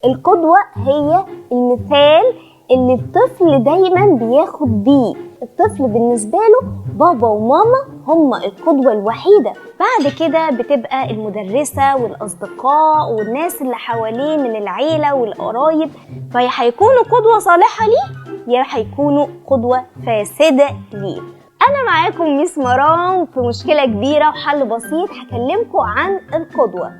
القدوة هي المثال اللي الطفل دايما بياخد بيه. الطفل بالنسبة له بابا وماما هما القدوة الوحيدة. بعد كده بتبقى المدرسة والأصدقاء والناس اللي حواليه من العيلة والقرايب، فيا هيكونوا قدوة صالحة ليه يا هيكونوا قدوة فاسدة ليه. أنا معاكم ميس مرام في مشكلة كبيرة وحل بسيط. هكلمكم عن القدوة.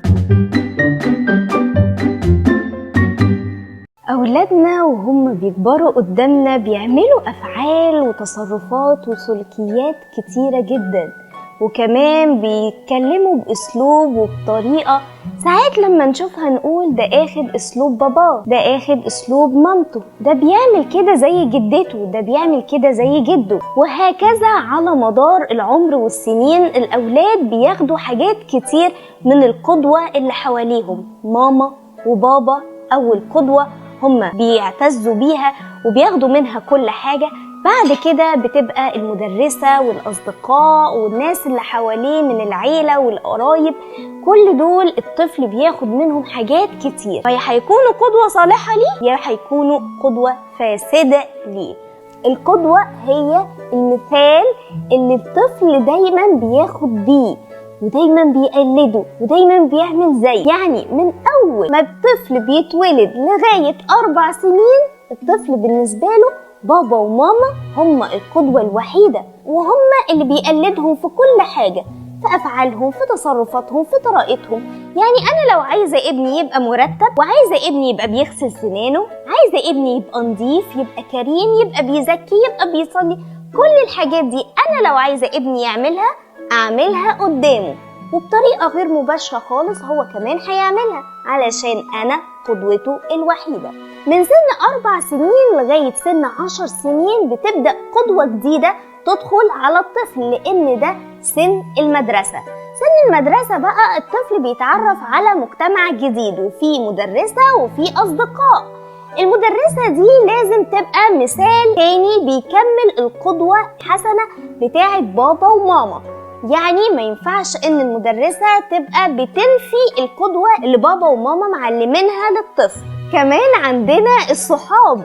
أولادنا وهم بيكبروا قدامنا بيعملوا أفعال وتصرفات وسلوكيات كتيرة جدا، وكمان بيتكلموا بأسلوب وبطريقة ساعات لما نشوفها نقول ده اخد أسلوب باباه، ده اخد أسلوب مامته، ده بيعمل كده زي جدته، ده بيعمل كده زي جده، وهكذا على مدار العمر والسنين. الأولاد بياخدوا حاجات كتير من القدوة اللي حواليهم، ماما وبابا أو القدوة هم بيعتزوا بيها وبياخدوا منها كل حاجة. بعد كده بتبقى المدرسة والأصدقاء والناس اللي حواليه من العيلة والقرايب، كل دول الطفل بياخد منهم حاجات كتير، فيا هيكونوا قدوة صالحة ليه يا هيكونوا قدوة فاسدة ليه. القدوة هي المثال اللي الطفل دايما بياخد بيه ودايما بيقلده ودايما بيعمل زي، يعني من أول ما الطفل بيتولد لغاية 4 سنين الطفل بالنسبة له بابا وماما هم القدوة الوحيدة، وهم اللي بيقلدهم في كل حاجة، في أفعالهم، في تصرفاتهم، في طريقتهم. يعني أنا لو عايزة ابني يبقى مرتب، وعايزة ابني يبقى بيغسل سنانه، عايزة ابني يبقى نظيف، يبقى كريم، يبقى بيزكي، يبقى بيصلي، كل الحاجات دي أنا لو عايزة ابني يعملها أعملها قدامه وبطريقة غير مباشرة خالص، هو كمان هيعملها علشان أنا قدوته الوحيدة. من سن 4 سنين لغاية سن 10 سنين بتبدأ قدوة جديدة تدخل على الطفل، لأن ده سن المدرسة. سن المدرسة بقى الطفل بيتعرف على مجتمع جديد، وفي مدرسة وفي أصدقاء. المدرسة دي لازم تبقى مثال تاني بيكمل القدوة الحسنة بتاعت بابا وماما. يعني ما ينفعش ان المدرسة تبقى بتنفي القدوة اللي بابا وماما معلمينها للطفل. كمان عندنا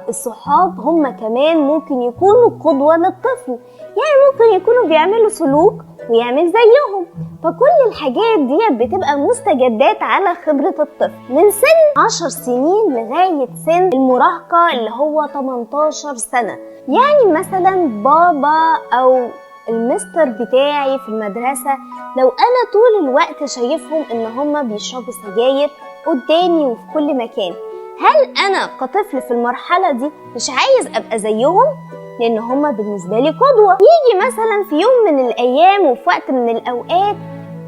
الصحاب هم كمان ممكن يكونوا قدوة للطفل، يعني ممكن يكونوا بيعملوا سلوك ويعمل زيهم، فكل الحاجات دي بتبقى مستجدات على خبرة الطفل من سن 10 سنين لغاية سن المراهقة اللي هو 18 سنة. يعني مثلا بابا أو المستر بتاعي في المدرسة لو أنا طول الوقت شايفهم إن هما بيشربوا سجاير قدامي وفي كل مكان، هل أنا كطفل في المرحلة دي مش عايز أبقى زيهم؟ لأن هما بالنسبة لي قدوة. يجي مثلا في يوم من الأيام وفي وقت من الأوقات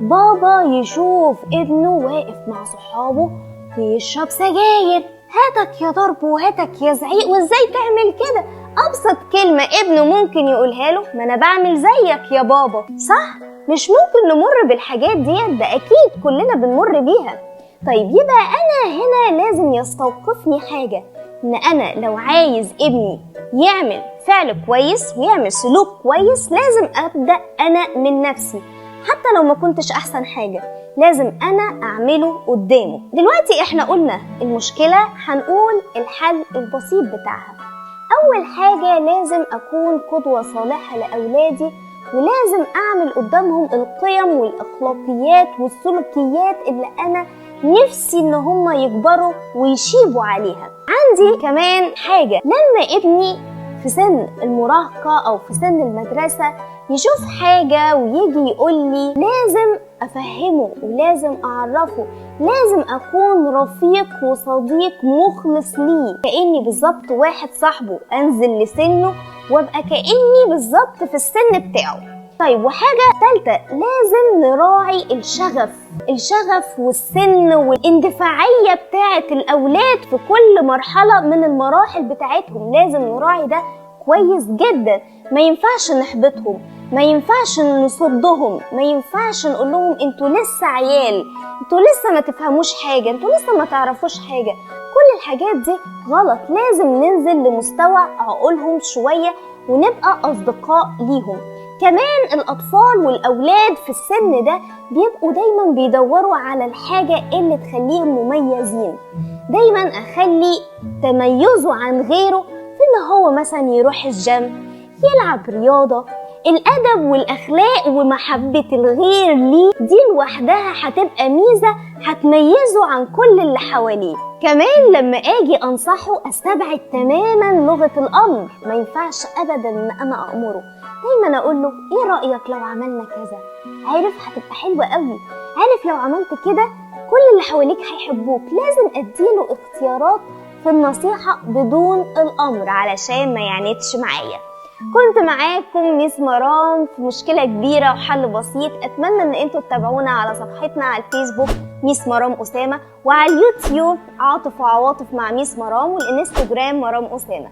بابا يشوف ابنه واقف مع صحابه بيشرب سجاير، هاتك يا ضرب وهاتك يا زعيق، وإزاي تعمل كده؟ أبسط كلمة ابنه ممكن يقولها له، ما أنا بعمل زيك يا بابا، صح؟ مش ممكن نمر بالحاجات دي، ده أكيد كلنا بنمر بيها. طيب يبقى أنا هنا لازم يستوقفني حاجة، إن أنا لو عايز ابني يعمل فعل كويس ويعمل سلوك كويس لازم أبدأ أنا من نفسي، حتى لو ما كنتش أحسن حاجة لازم أنا أعمله قدامه. دلوقتي إحنا قلنا المشكلة، هنقول الحل البسيط بتاعها. أول حاجة لازم أكون قدوة صالحة لأولادي، ولازم أعمل قدامهم القيم والأخلاقيات والسلوكيات اللي أنا نفسي إن هم يكبروا ويشيبوا عليها. عندي كمان حاجة، لما ابني في سن المراهقة أو في سن المدرسة يشوف حاجة ويجي يقول لي، لازم أفهمه ولازم أعرفه، لازم أكون رفيق وصديق مخلص ليه، كأني بالظبط واحد صاحبه، أنزل لسنه وابقى كأني بالظبط في السن بتاعه. طيب وحاجة ثالثة، لازم نراعي الشغف والسن والاندفاعية بتاعت الأولاد في كل مرحلة من المراحل بتاعتهم، لازم نراعي ده كويس جدا. ما ينفعش نحبطهم، ما ينفعش نصدهم، ما ينفعش نقول لهم انتوا لسه عيال، انتوا لسه ما تفهموش حاجة، انتوا لسه ما تعرفوش حاجة. كل الحاجات دي غلط، لازم ننزل لمستوى عقولهم شوية ونبقى أصدقاء ليهم. كمان الأطفال والأولاد في السن ده بيبقوا دايما بيدوروا على الحاجة اللي تخليهم مميزين. دايما أخلي تميزه عن غيره في إن هو مثلا يروح الجيم، يلعب رياضة. الأدب والأخلاق ومحبة الغير ليه دي لوحدها هتبقى ميزة هتميزه عن كل اللي حواليه. كمان لما أجي أنصحه أستبعد تماما لغة الأمر، ما ينفعش أبدا إن أنا أأمره. دايما أقول له إيه رأيك لو عملنا كذا؟ عارف هتبقى حلوة قوي، عارف لو عملت كده كل اللي حواليك هيحبوك. لازم أديله اختيارات في النصيحة بدون الأمر علشان ما يعاندش معايا. كنت معاكم ميس مرام في مشكلة كبيرة وحل بسيط. أتمنى إن انتوا تتابعونا على صفحتنا على الفيسبوك ميس مرام أسامة، وعلى اليوتيوب عاطف وعواطف مع ميس مرام، والإنستجرام مرام أسامة.